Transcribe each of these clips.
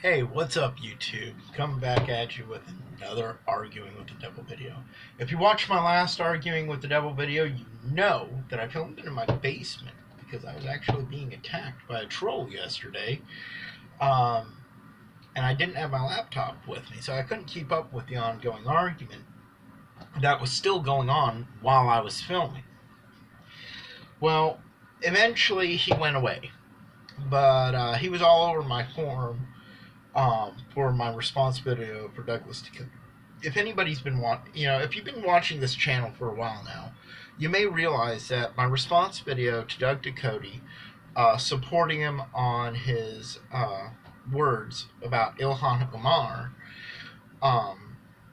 Hey, what's up, YouTube? Coming back at you with another Arguing with the Devil video. If you watched my last Arguing with the Devil video, you know that I filmed it in my basement because I was actually being attacked by a troll yesterday. And I didn't have my laptop with me, so I couldn't keep up with the ongoing argument that was still going on while I was filming. Well, eventually he went away, but he was all over my forum for my response video for Douglas to kill. If anybody's been if you've been watching this channel for a while now, you may realize that my response video to Doug Ducote, supporting him on his words about Ilhan Omar,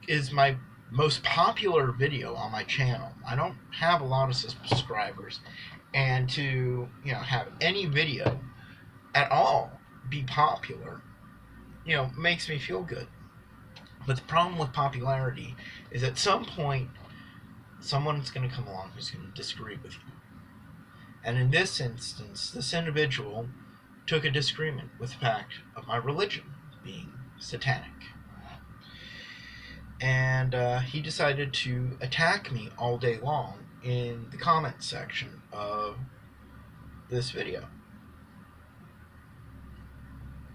is my most popular video on my channel. I don't have a lot of subscribers, and to have any video at all be popular makes me feel good. But the problem with popularity is at some point, someone's going to come along who's going to disagree with you. And in this instance, this individual took a disagreement with the fact of my religion being satanic. And he decided to attack me all day long in the comment section of this video.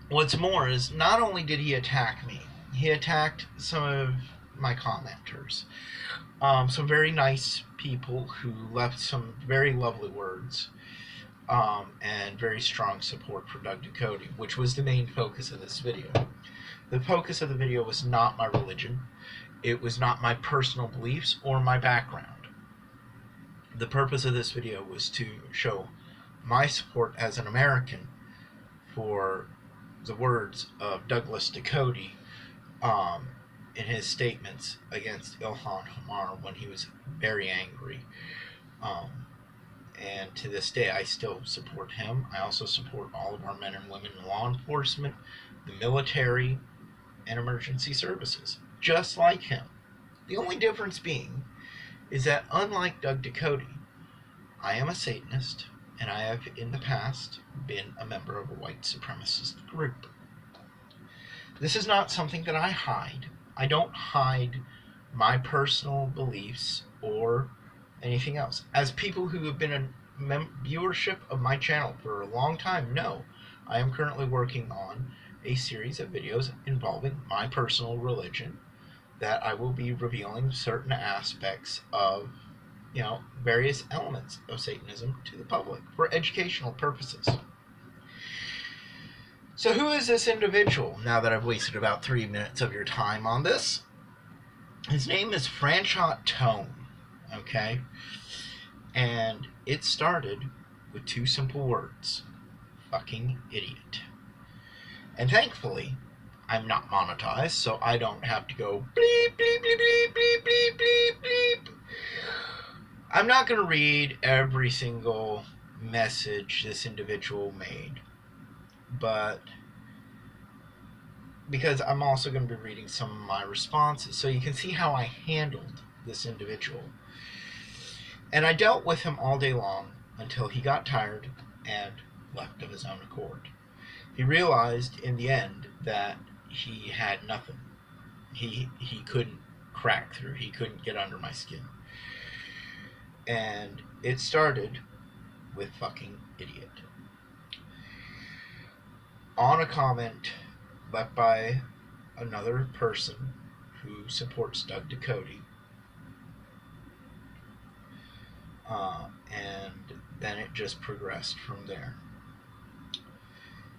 What's more is, not only did he attack me, he attacked some of my commenters. Some very nice people who left some very lovely words and very strong support for Doug Ducote, which was the main focus of this video. The focus of the video was not my religion. It was not my personal beliefs or my background. The purpose of this video was to show my support as an American for the words of Douglas Ducote in his statements against Ilhan Omar when he was very angry. And to this day, I still support him. I also support all of our men and women in law enforcement, the military, and emergency services, just like him. The only difference being is that, unlike Doug Ducote, I am a Satanist, and I have in the past been a member of a white supremacist group. This is not something that I hide. I don't hide my personal beliefs or anything else. As people who have been a viewership of my channel for a long time know, I am currently working on a series of videos involving my personal religion that I will be revealing certain aspects of various elements of Satanism to the public for educational purposes. So who is this individual, now that I've wasted about 3 minutes of your time on this? His name is Franchot Tone, okay? And it started with two simple words: fucking idiot. And thankfully, I'm not monetized, so I don't have to go bleep, bleep, bleep, bleep, bleep, bleep, bleep, bleep. I'm not going to read every single message this individual made, but because I'm also going to be reading some of my responses, so you can see how I handled this individual. And I dealt with him all day long until he got tired and left of his own accord. He realized in the end that he had nothing. He couldn't crack through. He couldn't get under my skin. And it started with fucking idiot. On a comment left by another person who supports Doug Ducote. And then it just progressed from there.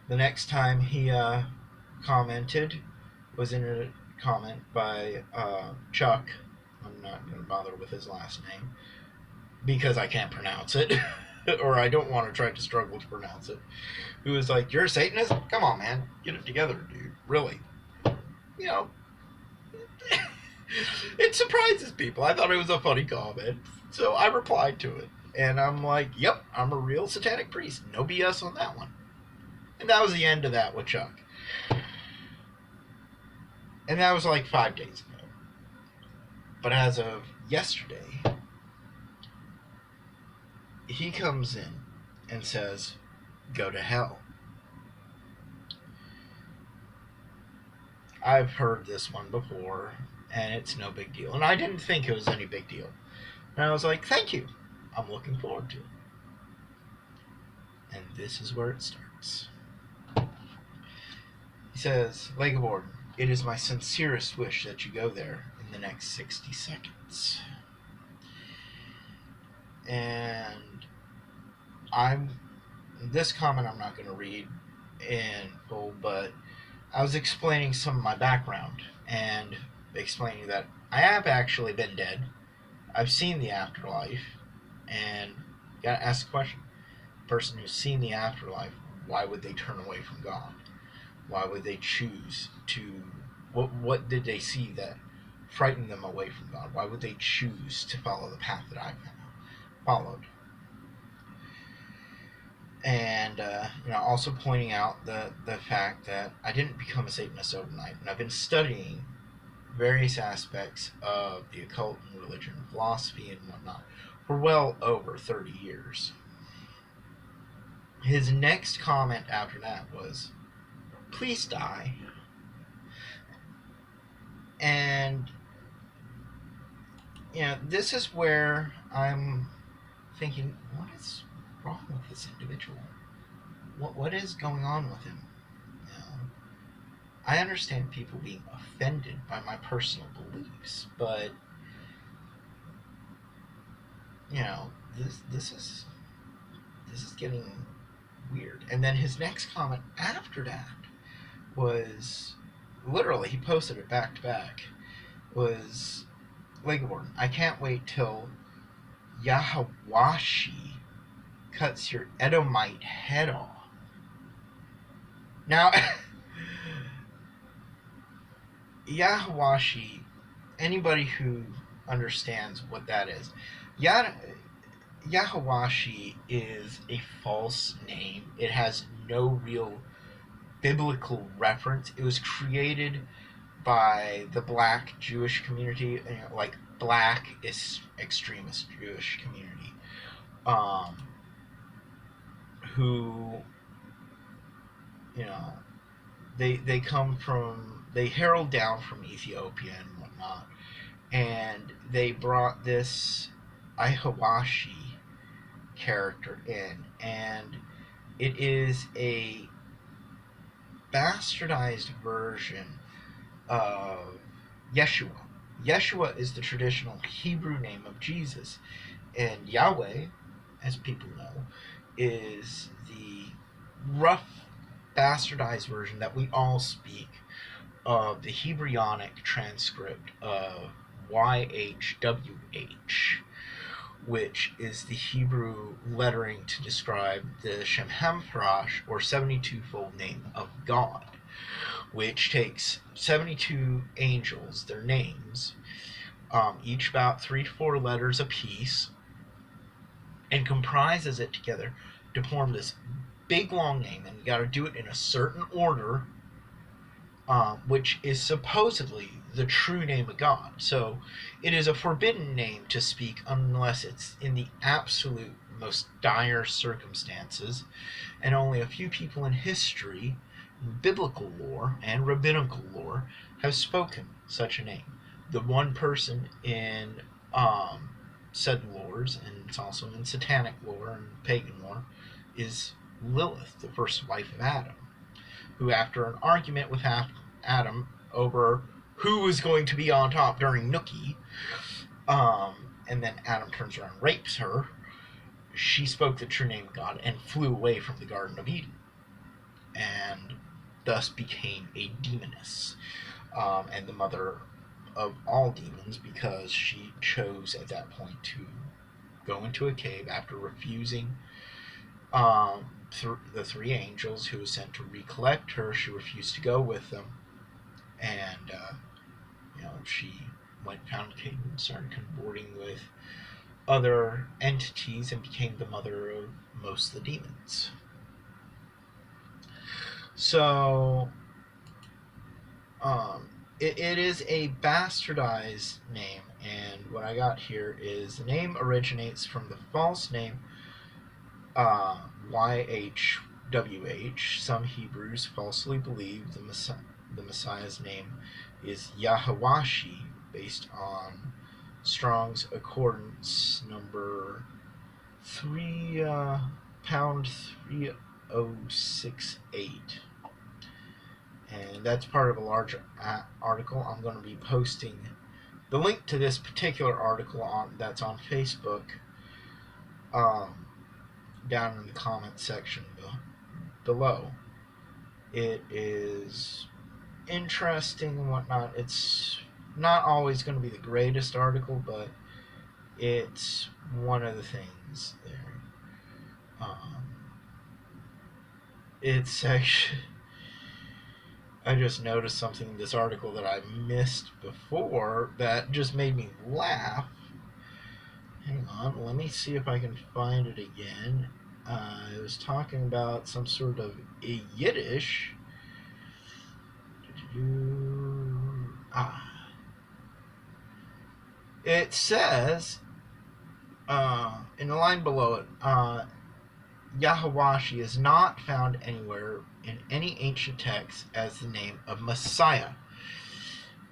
The next time he commented was in a comment by Chuck. I'm not going to bother with his last name because I can't pronounce it, or I don't want to try to struggle to pronounce it, who was like, "You're a Satanist? Come on, man. Get it together, dude. Really." It surprises people. I thought it was a funny comment, so I replied to it. And I'm like, yep, I'm a real satanic priest. No BS on that one. And that was the end of that with Chuck. And that was like 5 days ago. But as of yesterday, he comes in and says, "Go to hell." I've heard this one before, and it's no big deal. And I didn't think it was any big deal. And I was like, thank you. I'm looking forward to it. And this is where it starts. He says, Lake of Orden, it is my sincerest wish that you go there in the next 60 seconds. And this comment I'm not going to read in full, but I was explaining some of my background and explaining that I have actually been dead. I've seen the afterlife, and you gotta ask the question: the person who's seen the afterlife, why would they turn away from God? Why would they choose to? What did they see that frightened them away from God? Why would they choose to follow the path that I've followed? And also pointing out the fact that I didn't become a Satanist overnight, and I've been studying various aspects of the occult and religion, philosophy, and whatnot for well over 30 years. His next comment after that was, please die. And this is where I'm thinking, what is wrong with this individual? What is going on with him? I understand people being offended by my personal beliefs, but this is getting weird. And then his next comment after that was, literally, he posted it back to back, was, Lake of Orden, I can't wait till Yahawashi cuts your Edomite head off. Now, Yahawashi, anybody who understands what that is, Yahawashi is a false name. It has no real biblical reference. It was created by the black Jewish community, like black extremist Jewish community, who, they come from, they herald down from Ethiopia and whatnot, and they brought this Yahawashi character in, and it is a bastardized version of Yeshua. Yeshua is the traditional Hebrew name of Jesus, and Yahweh, as people know, is the rough bastardized version that we all speak of the Hebreonic transcript of YHWH, which is the Hebrew lettering to describe the Shem Hamfarash, or 72-fold name of God, which takes 72 angels, their names, each about 3 to 4 letters apiece, and comprises it together to form this big long name. And you got to do it in a certain order, which is supposedly the true name of God. So it is a forbidden name to speak unless it's in the absolute most dire circumstances, and only a few people in history, biblical lore, and rabbinical lore have spoken such a name. The one person in said lores, and it's also in Satanic lore and pagan lore, is Lilith, the first wife of Adam, who, after an argument with Adam over who was going to be on top during Nookie, and then Adam turns around and rapes her, she spoke the true name of God and flew away from the Garden of Eden, and thus became a demoness, and the mother of all demons, because she chose at that point to go into a cave after refusing the 3 angels who were sent to recollect her. She refused to go with them, and she went down a cave and started consorting with other entities and became the mother of most of the demons. So it is a bastardized name, and what I got here is the name originates from the false name YHWH. Some Hebrews falsely believe the the Messiah's name is Yahawashi, based on Strong's Accordance number 3068. And that's part of a larger article. I'm going to be posting the link to this particular article that's on Facebook down in the comment section below. It is interesting and whatnot. It's not always going to be the greatest article, but it's one of the things there. It's actually, I just noticed something in this article that I missed before that just made me laugh. Hang on, let me see if I can find it again. It was talking about some sort of Yiddish. It says, in the line below it, Yahawashi is not found anywhere in any ancient text as the name of Messiah.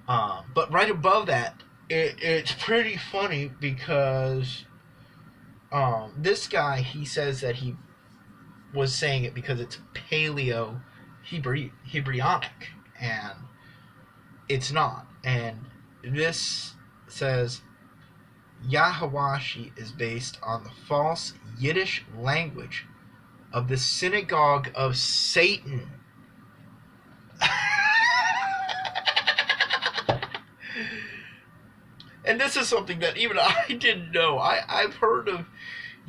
But right above that, it's pretty funny because this guy, he says that he was saying it because it's Paleo-Hebraic, and it's not. And this says Yahawashi is based on the false Yiddish language of the Synagogue of Satan. And this is something that even I didn't know. I've heard of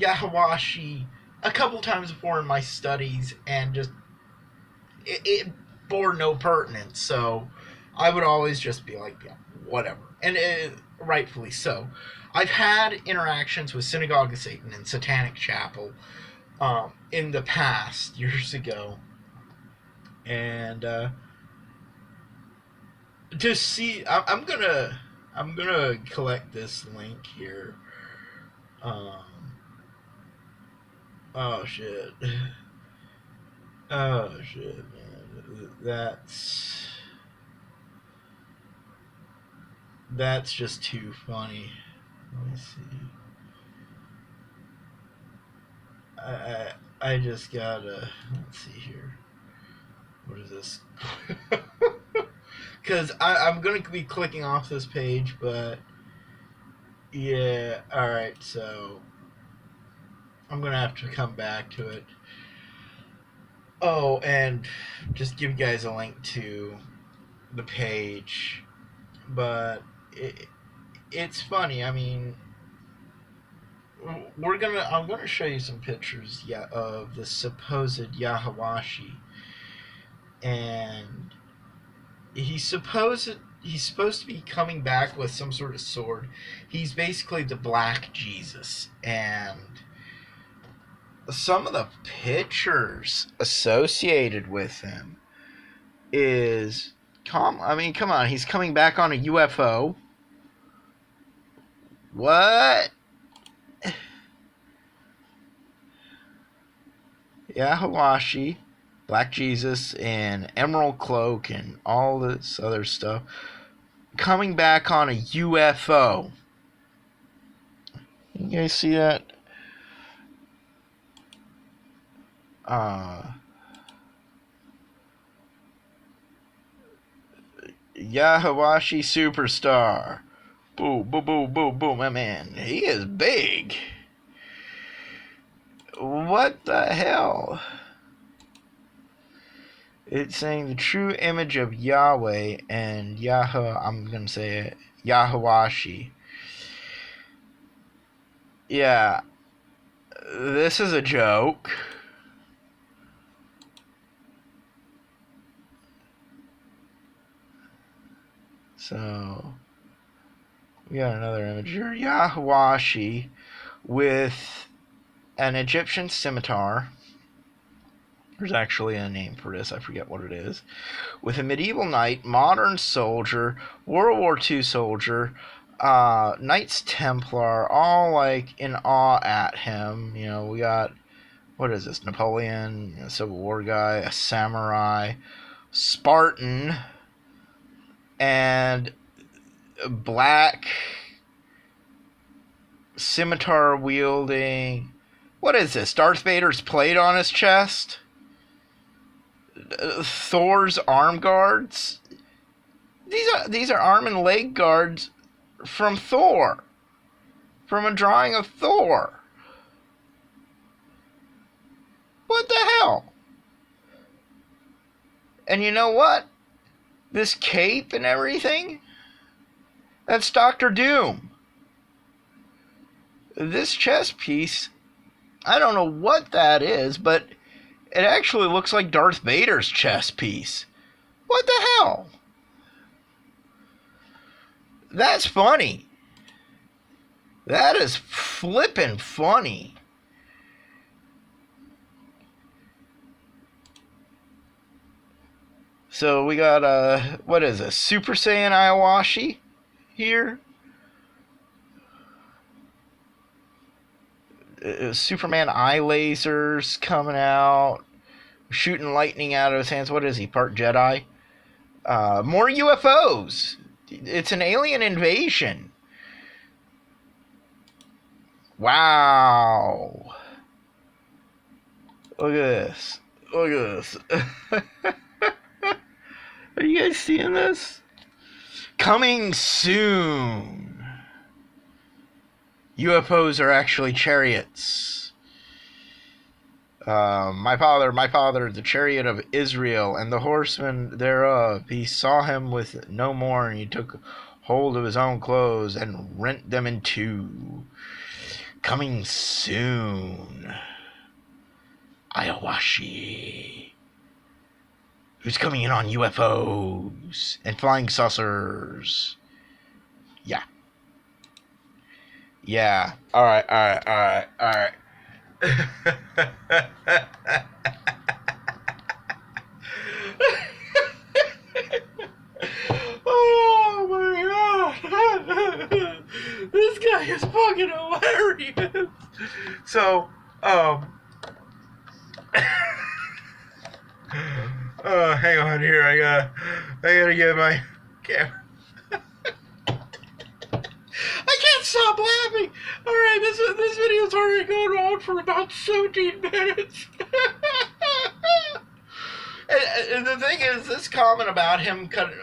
Yahawashi a couple times before in my studies, and just it bore no pertinence. So I would always just be like, yeah, whatever. And rightfully so. I've had interactions with Synagogue of Satan and Satanic Chapel in the past, years ago. And to see, I'm gonna collect this link here. Oh shit. Oh shit, man. That's just too funny. Let me see. I just gotta, let's see here. What is this? Because I'm going to be clicking off this page, but yeah, alright, so I'm going to have to come back to it. Oh, and just give you guys a link to the page, but it's funny. I mean, I'm gonna show you some pictures, of the supposed Yahawashi, and he's supposed to be coming back with some sort of sword. He's basically the Black Jesus, and some of the pictures associated with him is come on, he's coming back on a UFO. What? Yahawashi, Black Jesus, and Emerald Cloak, and all this other stuff, coming back on a UFO. You guys see that? Yahawashi Superstar. Boo, boo, boo, boo, boo, my man. He is big. What the hell? It's saying the true image of Yahweh and I'm going to say it, Yahawashi. Yeah. This is a joke. So, we got another image here. Yahawashi with an Egyptian scimitar. There's actually a name for this, I forget what it is. With a medieval knight, modern soldier, World War II soldier, Knights Templar, all like in awe at him. You know, we got, what is this, Napoleon, a Civil War guy, a samurai, Spartan, and black scimitar wielding. What is this? Darth Vader's plate on his chest? Thor's arm guards? These are arm and leg guards from Thor. From a drawing of Thor. What the hell? And you know what? This cape and everything? That's Doctor Doom. This chest piece, I don't know what that is, but it actually looks like Darth Vader's chest piece. What the hell? That's funny. That is flippin' funny. So we got, what is this? Super Saiyan Ayawashi here. Superman eye lasers coming out. Shooting lightning out of his hands. What is he? Part Jedi? More UFOs. It's an alien invasion. Wow. Look at this. Look at this. Are you guys seeing this? Coming soon. UFOs are actually chariots. My father, the chariot of Israel, and the horsemen thereof. He saw him with no more, and he took hold of his own clothes and rent them in two. Coming soon. Ayawashi. Who's coming in on UFOs and flying saucers. Yeah. Yeah. Alright. Oh my god. This guy is fucking hilarious. So, hang on here. I gotta get my camera. I can't stop laughing. All right, this video's already going on for about 17 minutes. and the thing is, this comment about him cutting,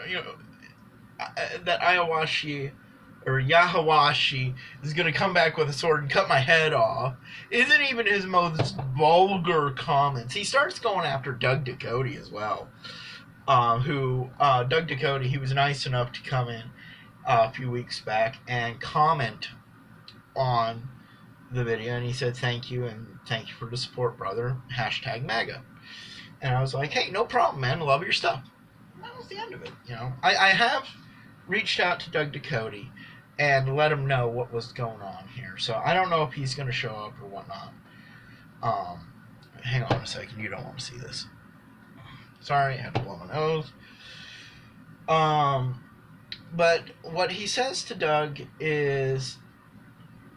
that Ayawashi or Yahawashi is going to come back with a sword and cut my head off isn't even his most vulgar comments. He starts going after Doug Ducote as well. Doug Ducote, he was nice enough to come in a few weeks back and comment on the video, and he said thank you for the support, brother, #MAGA. And I was like, hey, no problem, man, love your stuff. And that was the end of it. I have reached out to Doug Ducote and let him know what was going on here, so I don't know if he's going to show up or whatnot. Hang on a second, you don't want to see this. Sorry, I had to blow my nose. But what he says to Doug is,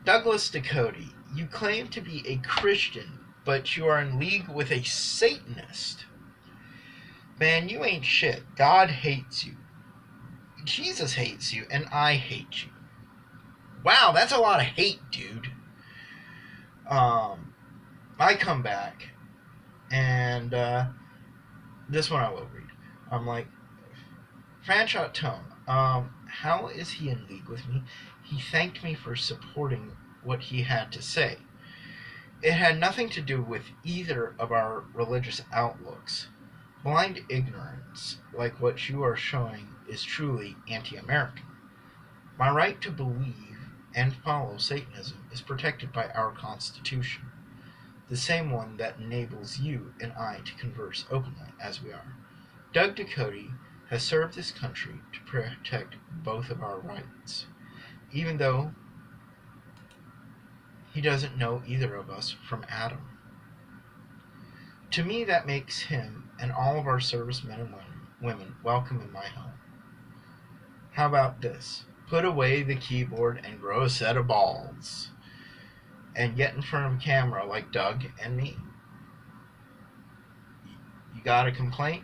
Douglas Ducote, you claim to be a Christian, but you are in league with a Satanist. Man, you ain't shit. God hates you. Jesus hates you, and I hate you. Wow, that's a lot of hate, dude. I come back, and this one I will read. I'm like, Franchot Tone, how is he in league with me? He thanked me for supporting what he had to say. It had nothing to do with either of our religious outlooks. Blind ignorance, like what you are showing, is truly anti-American. My right to believe and follow Satanism is protected by our Constitution, the same one that enables you and I to converse openly as we are. Doug Ducote has served this country to protect both of our rights, even though he doesn't know either of us from Adam. To me, that makes him and all of our servicemen and women welcome in my home. How about this? Put away the keyboard and grow a set of balls, and get in front of a camera like Doug and me. You got a complaint?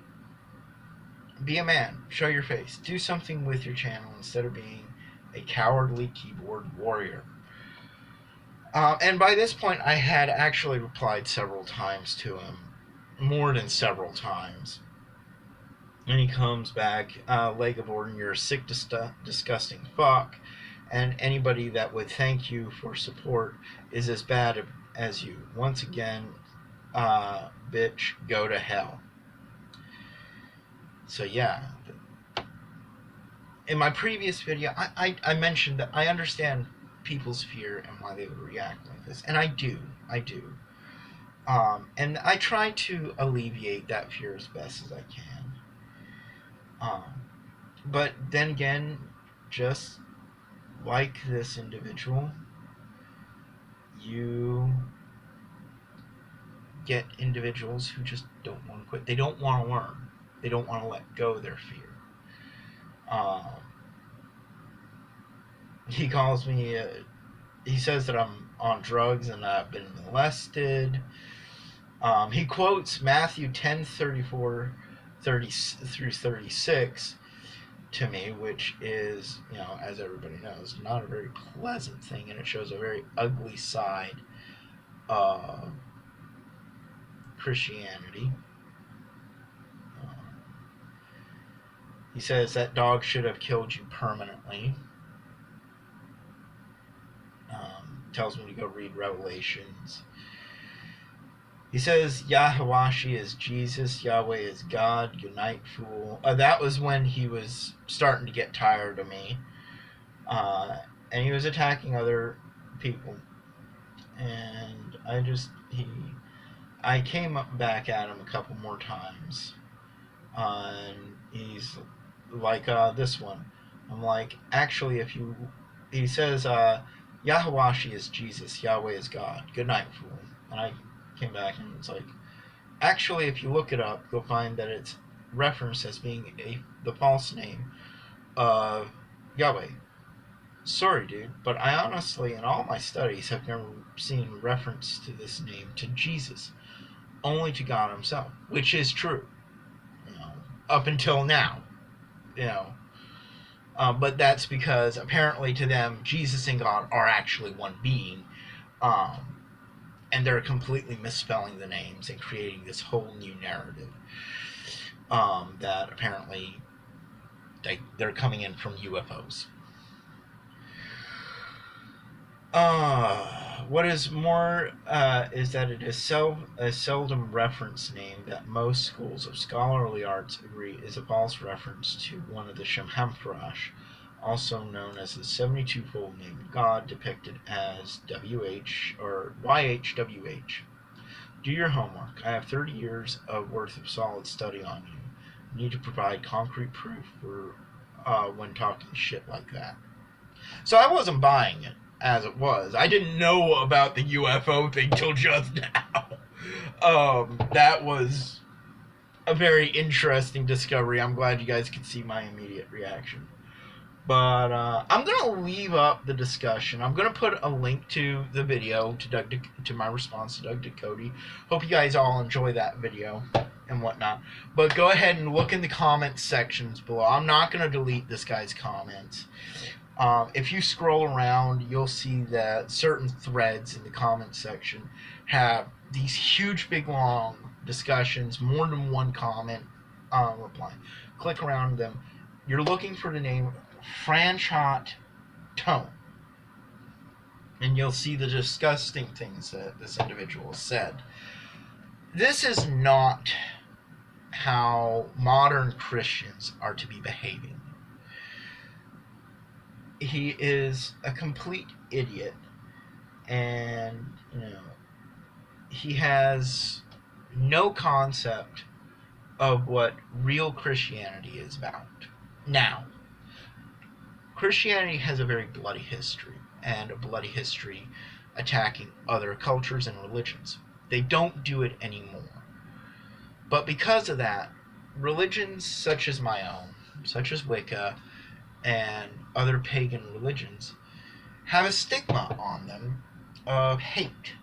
Be a man. Show your face. Do something with your channel instead of being a cowardly keyboard warrior. And by this point, I had actually replied several times to him. More than several times. And he comes back, leg of Orden, you're a sick, disgusting fuck. And anybody that would thank you for support is as bad as you. Once again, bitch, go to hell. So yeah. In my previous video, I mentioned that I understand people's fear and why they would react like this. And I do. And I try to alleviate that fear as best as I can. But then again, just like this individual, you get individuals who just don't want to quit. They don't want to learn. They don't want to let go of their fear. He calls me, he says that I'm on drugs and I've been molested. He quotes Matthew 10:34 through 36 to me, which is, as everybody knows, not a very pleasant thing, and it shows a very ugly side of Christianity. He says that dog should have killed you permanently. Tells me to go read Revelations. He says Yahawashi is Jesus, Yahweh is God, unite, fool. That was when he was starting to get tired of me. And he was attacking other people. And I came back at him a couple more times. And he's like, this one. I'm like, actually, he says, Yahawashi is Jesus, Yahweh is God, good night, fool. And I came back and it's like, actually, if you look it up, you'll find that it's referenced as being the false name of Yahweh. Sorry, dude, but I honestly, in all my studies, have never seen reference to this name to Jesus, only to God himself, which is true, up until now, but that's because apparently to them, Jesus and God are actually one being, and they're completely misspelling the names and creating this whole new narrative that apparently they're coming in from UFOs. What is more is that it is a seldom referenced name that most schools of scholarly arts agree is a false reference to one of the Shemhamphorash, also known as the 72-fold name of God, depicted as WH or YHWH. Do your homework. I have 30 years of worth of solid study on you. You need to provide concrete proof for when talking shit like that. So I wasn't buying it as it was. I didn't know about the UFO thing till just now. That was a very interesting discovery. I'm glad you guys could see my immediate reaction. But I'm going to leave up the discussion. I'm going to put a link to the video, to my response to Doug Ducote. Hope you guys all enjoy that video and whatnot. But go ahead and look in the comment sections below. I'm not going to delete this guy's comments. If you scroll around, you'll see that certain threads in the comment section have these huge, big, long discussions, more than one comment reply. Click around them. You're looking for the name Franchot Tone, and you'll see the disgusting things that this individual said. This is not how modern Christians are to be behaving. He is a complete idiot, and he has no concept of what real Christianity is about. Now, Christianity has a very bloody history, and a bloody history attacking other cultures and religions. They don't do it anymore. But because of that, religions such as my own, such as Wicca, and other pagan religions, have a stigma on them of hate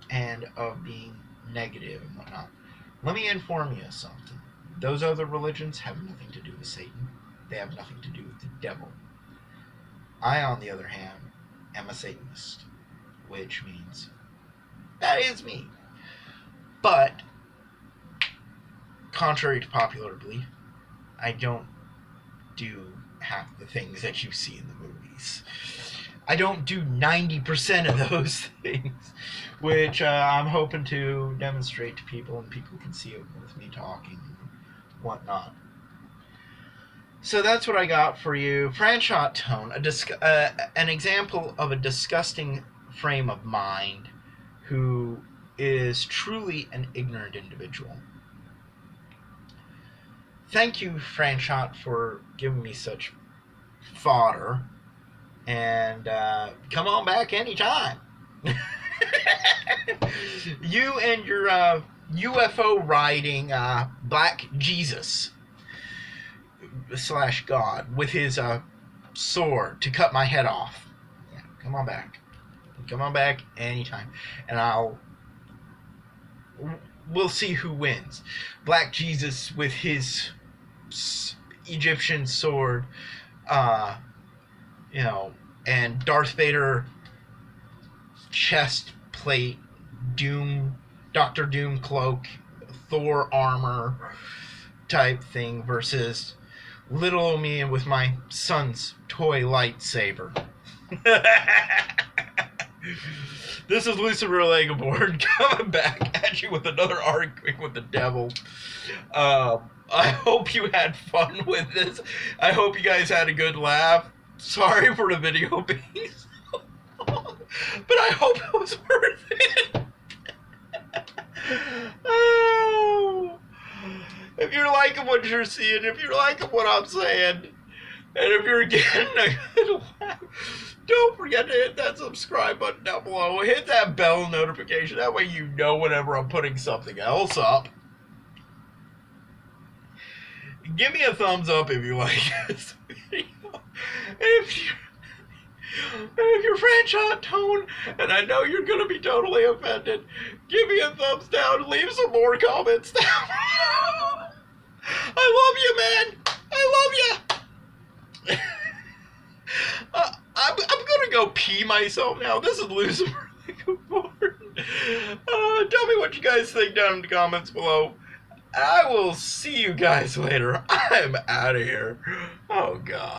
and of being negative and whatnot. Let me inform you of something. Those other religions have nothing to do with Satan. They have nothing to do with the devil. I, on the other hand, am a Satanist, which means that is me. But, contrary to popular belief, I don't do half the things that you see in the movies. I don't do 90% of those things, which I'm hoping to demonstrate to people, and people can see it with me talking and whatnot. So that's what I got for you. Franchot Tone, an example of a disgusting frame of mind who is truly an ignorant individual. Thank you, Franchot, for giving me such fodder. And come on back anytime. You and your UFO riding Black Jesus / God with his sword to cut my head off. Yeah, come on back. Come on back anytime. And we'll see who wins. Black Jesus with his Egyptian sword, and Darth Vader chest plate, Doctor Doom cloak, Thor armor type thing versus little old me with my son's toy lightsaber. This is Lucifer Legaborn coming back at you with another arguing with the devil. I hope you had fun with this. I hope you guys had a good laugh. Sorry for the video being so long, but I hope it was worth it. Oh. If you're liking what you're seeing, if you're liking what I'm saying, and if you're getting a good laugh, don't forget to hit that subscribe button down below. Hit that bell notification. That way you know whenever I'm putting something else up. Give me a thumbs up if you like this video. If you're Franchot Tone, and I know you're going to be totally offended, give me a thumbs down and leave some more comments down. I love you, man. I love you. I'm going to go pee myself now. This is Lucifer. Tell me what you guys think down in the comments below. I will see you guys later. I'm out of here. Oh, God.